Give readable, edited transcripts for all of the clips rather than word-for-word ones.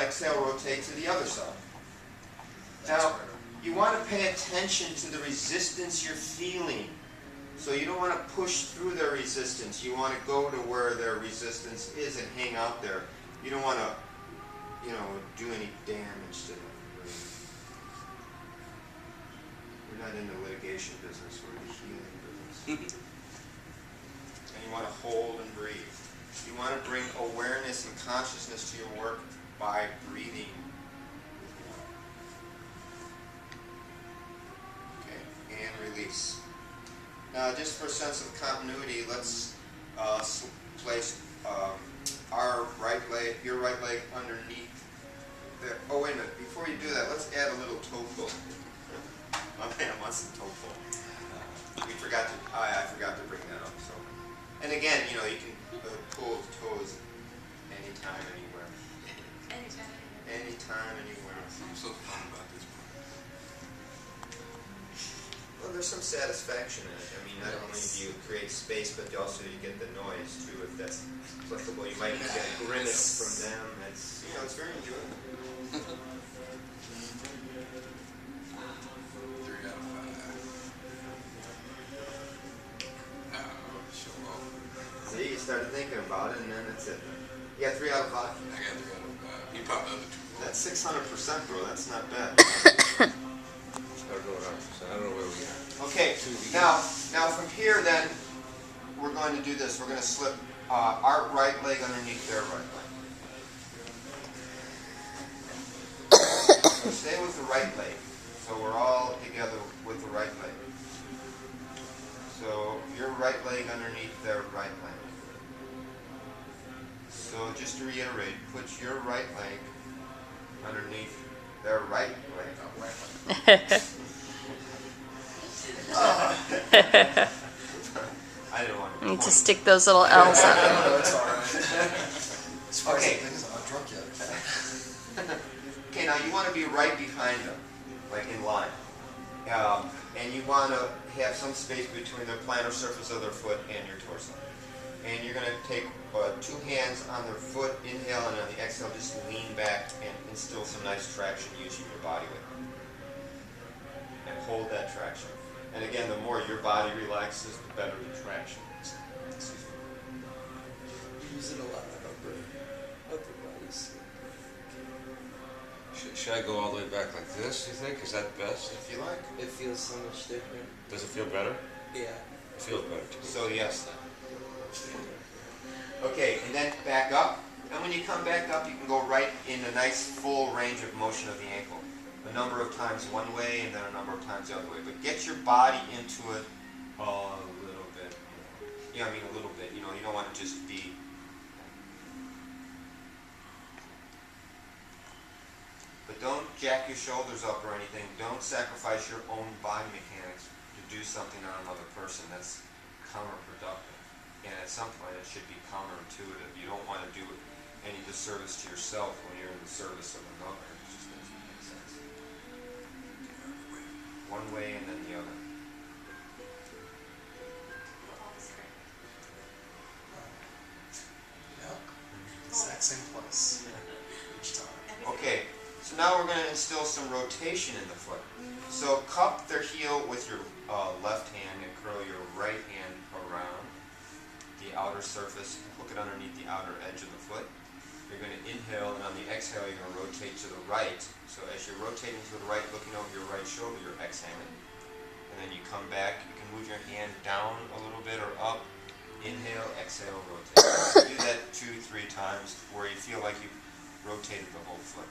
exhale, rotate to the other side. Now, you want to pay attention to the resistance you're feeling. So you don't want to push through their resistance. You want to go to where their resistance is and hang out there. You don't want to, do any damage to them. We're not in the litigation business. We're in the healing business. And you want to hold and breathe. You want to bring awareness and consciousness to your work by breathing. Okay, and release. Now, just for a sense of continuity, let's place our right leg, your right leg underneath there. Oh, wait a minute. Before you do that, let's add a little toe pull. My man wants some toe pull. I forgot to bring that up. So, and again, you can pull the toes anytime, anywhere. Anytime, anywhere. I'm so fun about this part. Well, there's some satisfaction in it. I mean, not only do you create space, but also you get the noise too. If that's applicable, you might get a grimace from them. It's it's very enjoyable. 3 out of 5. No, show off. See, you started thinking about it, and then that's it. You got 3 out of 5. I got 3 out of 5. You popped the other 2. That's 600%, bro. That's not bad. I don't know where we are. Okay, now from here, then we're going to do this. We're going to slip our right leg underneath their right leg. So stay with the right leg. So we're all together with the right leg. So your right leg underneath their right leg. So just to reiterate, put your right leg underneath their right leg. I didn't want to. You need to stick those little L's on. No, it's all right. As far as Okay. the things, I'm not drunk yet. Okay, now you want to be right behind them, like in line. And you want to have some space between the plantar surface of their foot and your torso. And you're going to take 2 hands on their foot, inhale, and on the exhale, just lean back and instill some nice traction using your body weight. And hold that traction. And again, the more your body relaxes, the better the traction is. We use it a lot on upper bodies. Should I go all the way back like this, you think? Is that best? If you like. It feels so much different. Does it feel better? Yeah. It feels better to me. So yes. Okay, and then back up. And when you come back up, you can go right in a nice full range of motion of the ankle. A number of times one way and then a number of times the other way. But get your body into it a little bit. A little bit. You don't want to just be. But don't jack your shoulders up or anything. Don't sacrifice your own body mechanics to do something on another person. That's counterproductive. And at some point it should be counterintuitive. You don't want to do any disservice to yourself when you're in the service of another. It just doesn't make sense. One way and then the other. Yep. Exact same place. Each time. Okay, so now we're going to instill some rotation in the foot. So cup their heel with your left hand and curl your right hand around the outer surface, hook it underneath the outer edge of the foot. You're going to inhale, and on the exhale, you're going to rotate to the right. So as you're rotating to the right, looking over your right shoulder, you're exhaling. And then you come back, you can move your hand down a little bit or up. Inhale, exhale, rotate. Do that 2-3 times where you feel like you've rotated the whole foot.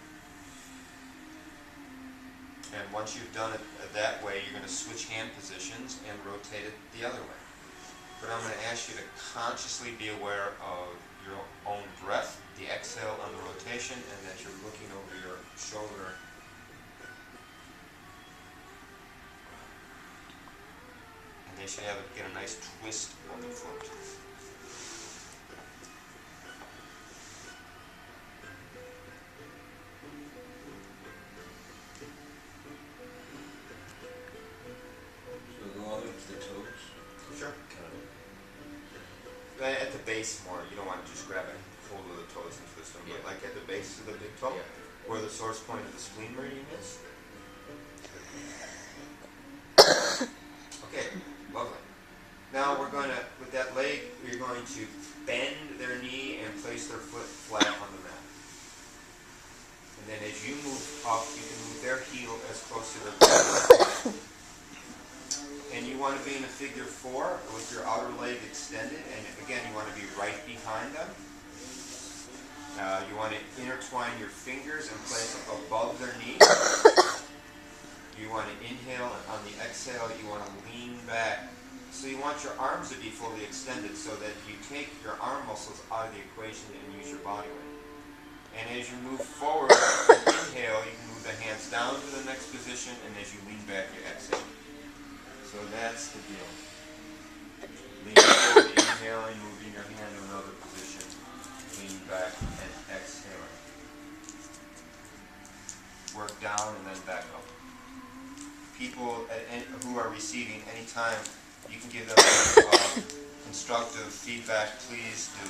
And once you've done it that way, you're going to switch hand positions and rotate it the other way. But I'm going to ask you to consciously be aware of your own breath, the exhale on the rotation, and that you're looking over your shoulder. And they should get a nice twist of the foot. So go all the way to the toes? Sure. At the base more. You don't want to just grab it, hold of the toes and twist them. But like at the base of the big toe. Yeah. where the source point of the spleen meridian is. Okay, lovely. Now we're going to, with that leg, we're going to bend their knee and place their foot flat on the mat. And then as you move up, you can move their heel as close to their body. And you want to be in a figure 4 with your outer leg extended. And again, you want to be right behind them. You want to intertwine your fingers and place them above their knees. You want to inhale, and on the exhale, you want to lean back. So you want your arms to be fully extended so that you take your arm muscles out of the equation and use your body weight. And as you move forward, inhale, you can move the hands down to the next position, and as you lean back, you exhale. So that's the deal. Leaning forward, inhaling, moving your hand to another position, lean back, and exhaling. Work down and then back up. People who are receiving anytime you can give them constructive feedback, please do.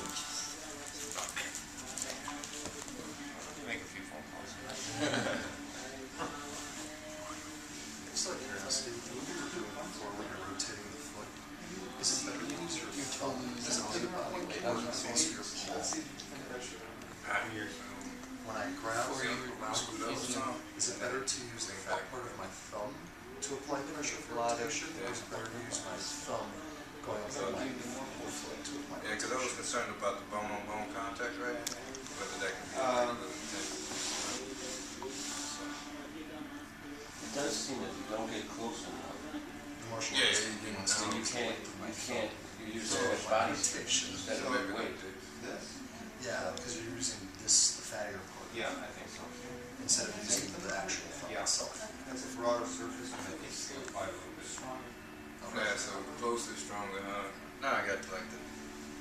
Make a few phone calls. Just out of curiosity, when you're doing the floor, when you're rotating the foot, is it better to use your thumb as a big body weight or the base of your palm? When I grab is it better to use the front part of my thumb to apply pressure for rotation, or is it better to use my thumb going up my whole foot to apply Yeah, because I was concerned about the bone-on-bone contact, right? Whether that can be a little intense. It does seem that you don't get close enough. Martial Yeah, arts, you know, So you can't use so much body space instead of weight. This? Yeah, because you're using this, the fattier part, Yeah, I think so. instead of using the actual thumb Yeah. itself. That's a broader surface, and I think it's probably a little bit stronger. Yeah, so closer, stronger, huh? Now I got like the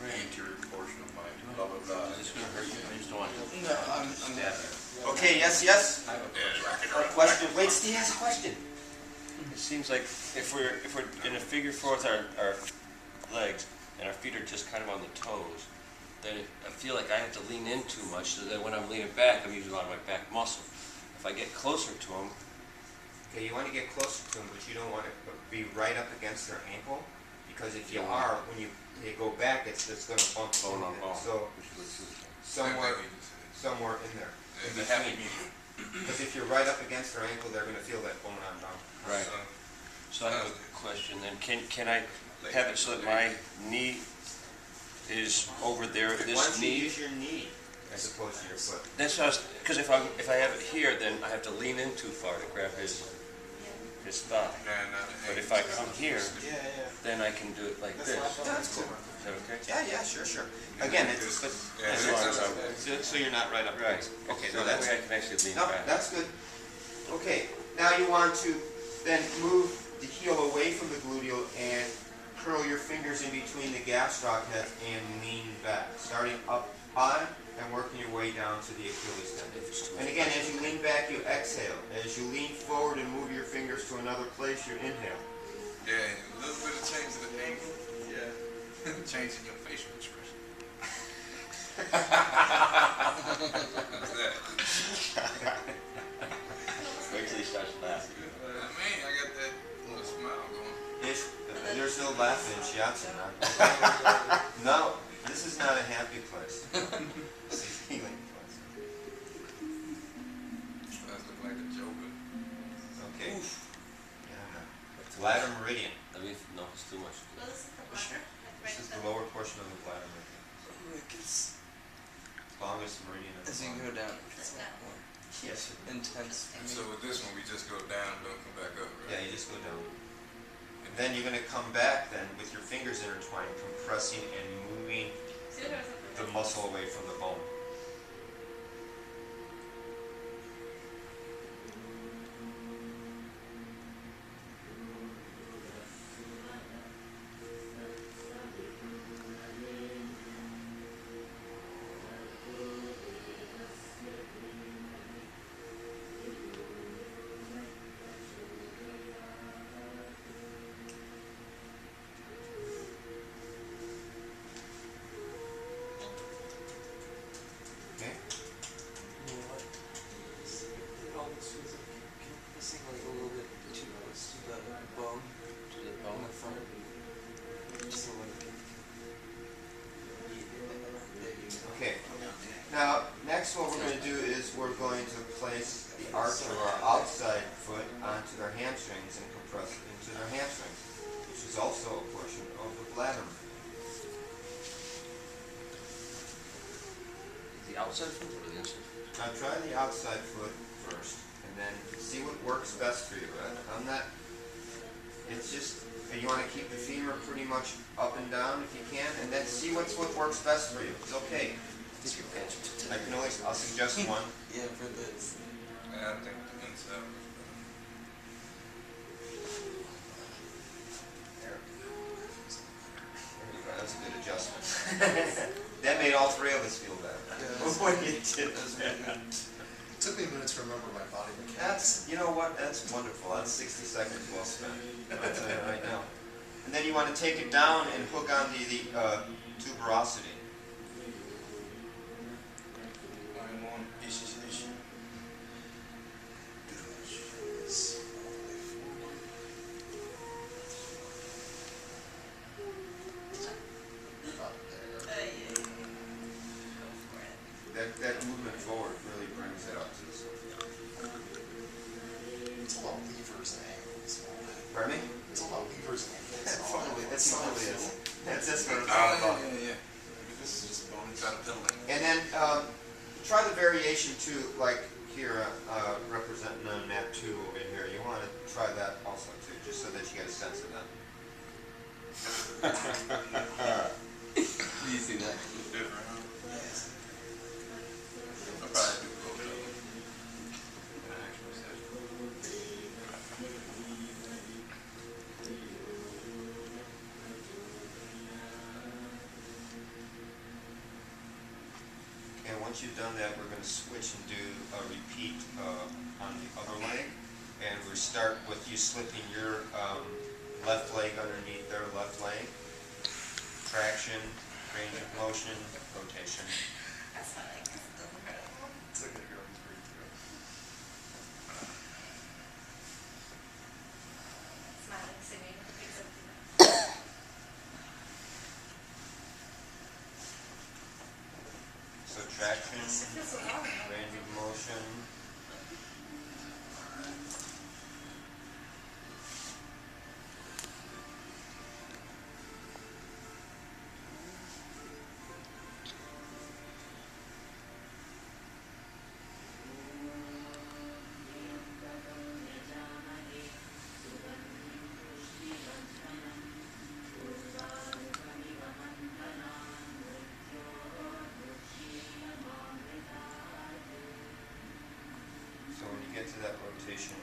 anterior portion of my blah, blah, blah. Is this gonna hurt you? I just don't want to. No, I'm happy. Okay, yes, yes? I have a Yeah, A question? Wait, Steve has a question. It seems like if we're in a figure 4 with our legs and our feet are just kind of on the toes, then I feel like I have to lean in too much, so that when I'm leaning back, I'm using a lot of my back muscle. If I get closer to them, Okay, you want to get closer to them, but you don't want to be right up against their ankle, because if you are, when you go back, it's going to bump bone on in. bone, So which is what you said. somewhere in there. Yeah, the happy medium. Because if you're right up against their ankle, they're going to feel that bone on bone. Right. So I have a question then. Can I have it so that my knee is over there, Why this don't you knee? use your knee as opposed to your foot? That's what I was, because if I have it here, then I have to lean in too far to grab his thigh. But if I come here, Yeah, yeah. then I can do it like this. That's cool. Is that okay? Yeah, sure. Again, it's but, Yeah, As long as so you're not right up Right. against. Okay, So no, that that's way I can actually lean no, back. that's good. Okay, now you want to then move the heel away from the gluteal and curl your fingers in between the gastroc heads and lean back, starting up high and working your way down to the Achilles tendon. And again, as you lean back, you exhale. As you lean forward and move your fingers to another place, you inhale. Yeah, a little bit of change to the angle. Yeah. Changing your facial expression. What's that? Wait till he starts laughing. I got that little smile going. There's no laughing in shiatsu now. No, this is not a happy place. It's a healing place. Does look like a joker. Okay. Yeah. Bladder meridian. Let me, no, it's too much. This is the lower portion of the bladder meridian. Longest meridian of the As you body. go down, Yes. intense. So with this one, we just go down, don't come back up, Yeah, right? you just go down. And then you're going to come back then with your fingers intertwined, compressing and moving the muscle away from the bone. Now, next what we're going to do is we're going to place the arch of our outside foot onto their hamstrings and compress it into their hamstrings, which is also a portion of the bladder. The outside foot or the inside foot? Now try the outside foot first, and then see what works best for you. I'm not, it's just, you want to keep the femur pretty much up and down if you can, and then see what works best for you. It's okay. I can always, I'll suggest one. Yeah, for this. Yeah, I think the inside. There you go, that's a good adjustment. That made all three of us feel better. Yeah, When you did it took me a minute to remember my body mechanics. That's, you know what, that's wonderful. That's 60 seconds well spent. I'll tell you right now. And then you want to take it down and hook on the tuberosity. That movement forward really brings it up to the surface. It's all about levers and angles. Pardon me? It's all about levers and angles. That's totally is. That's what it's Oh, all about. yeah. This is just bone inside a pillow. And then try the variation too, like here, representing on map 2 over here. You want to try that also too, just so that you get a sense of that. Easy that. Different, huh? Yes. I'll probably do both of them. In an actual session. And once you've done that, we're going to switch and do a repeat on the other leg. And we start with you slipping your left leg underneath their left leg. Traction, range of motion, rotation. That's not like this. It doesn't hurt. It's like a girl's break through. Smiling, singing, except So traction, it feels so wrong. range of motion. So when you get to that rotation,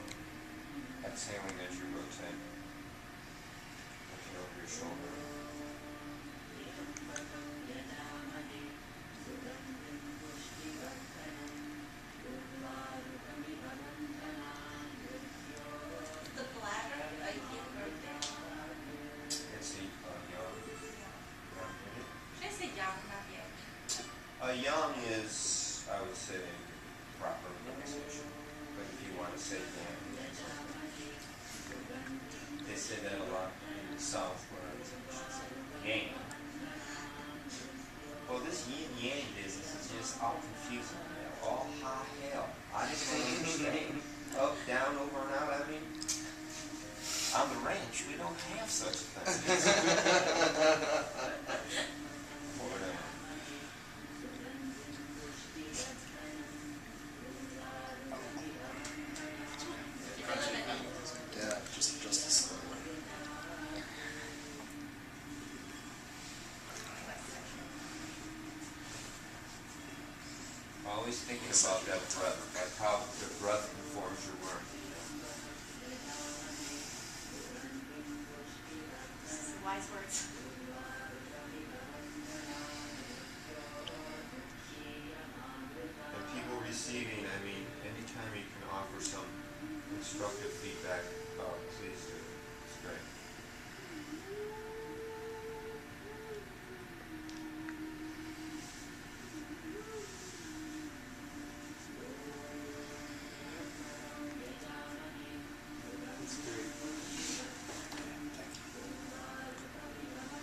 exhaling as you rotate, looking over your shoulder. The bladder, I can't birthday. It's the young. Should I say young, not young? Young is, I would say, proper pronunciation. But if you want to say yang, they say that a lot in the South where it's yang. Well, this yin yang business is just all confusing. All high hell. I just don't understand. Up, down, over, and out. I mean, on the ranch, we don't have such a thing. Whatever. Yeah, just a slow one. Always thinking about that breath, like how the breath informs your work. This is wise words. And people receiving, I mean, anytime you can offer some constructive feedback, please do. It's great. It's great. Thank you.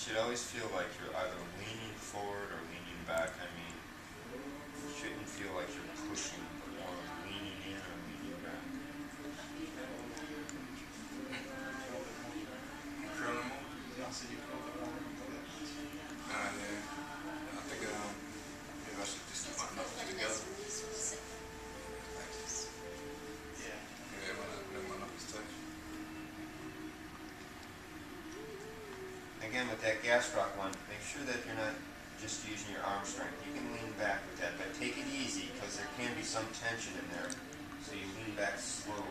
should always feel like you're either leaning forward or leaning back. I mean, you shouldn't feel like you're pushing, but more leaning in or leaning back. Curl them over. Yeah, so you go more. Yeah. I think maybe I should just keep my knuckles together. Yeah. Yeah, when my knuckles touch. Again, with that gastroc one, make sure that you're not just using your arm strength. You can lean back with that, but take it easy because there can be some tension in there. So you lean back slow.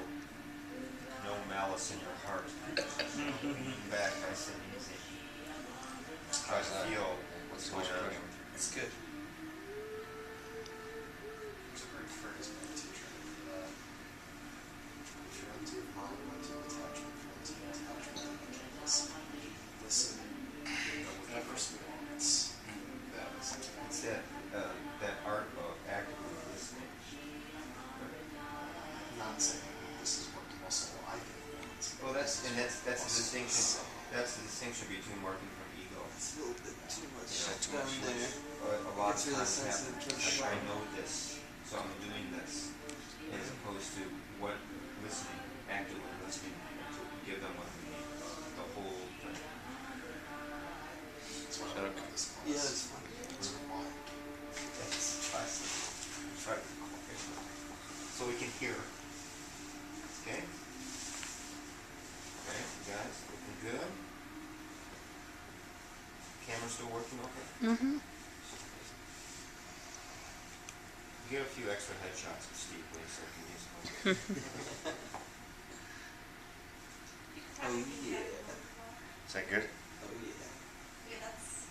No malice in your heart. Lean back nice and easy. Try to feel what's going on. It's good. There's a great phrase by a teacher. If you're empty of mind, empty of attachment, empty of attachment, listen. You know whatever wants. That is it. It's that art of actively listening. Not saying this is what the muscle I can want. Well, that's the distinction. That's the distinction between working from ego. It's a little bit too much Yeah, too down much. there. A lot of It's really times sensitive to the happens. I shock. know this, so I'm doing this, as opposed to what listening, actively listening, to give them what they need, the whole thing. That's why I like this one. Yeah, it's fine. It's rewind. That's classic. Try to quiet so we can hear. Okay? Okay, you guys, looking good? Camera still working okay? Mm-hmm. Get a few extra headshots of Steve, please, so I can use them. Oh yeah. Is that good? Oh yeah. Yeah, that's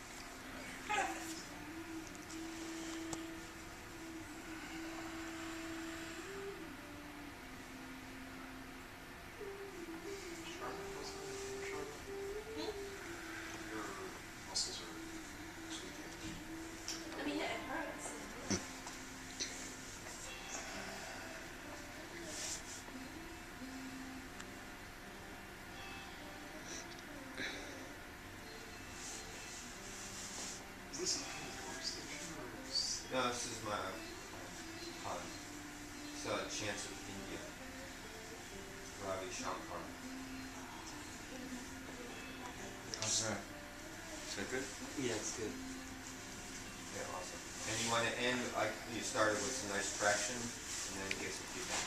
Your muscles are tweaking. I mean, yeah, it hurts. Is this a pain conversation or is No, this is my it's a chance of India. Ravi Shankar. How's that? Is that good? Yeah, it's good. Yeah, awesome. And you want to end like you started with some nice traction, and then get some feedback.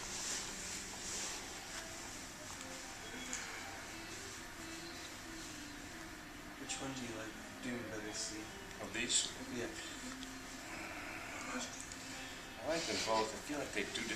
Which one do you like doing better, Steve? Of these? Yeah. I like them both. I feel like they do different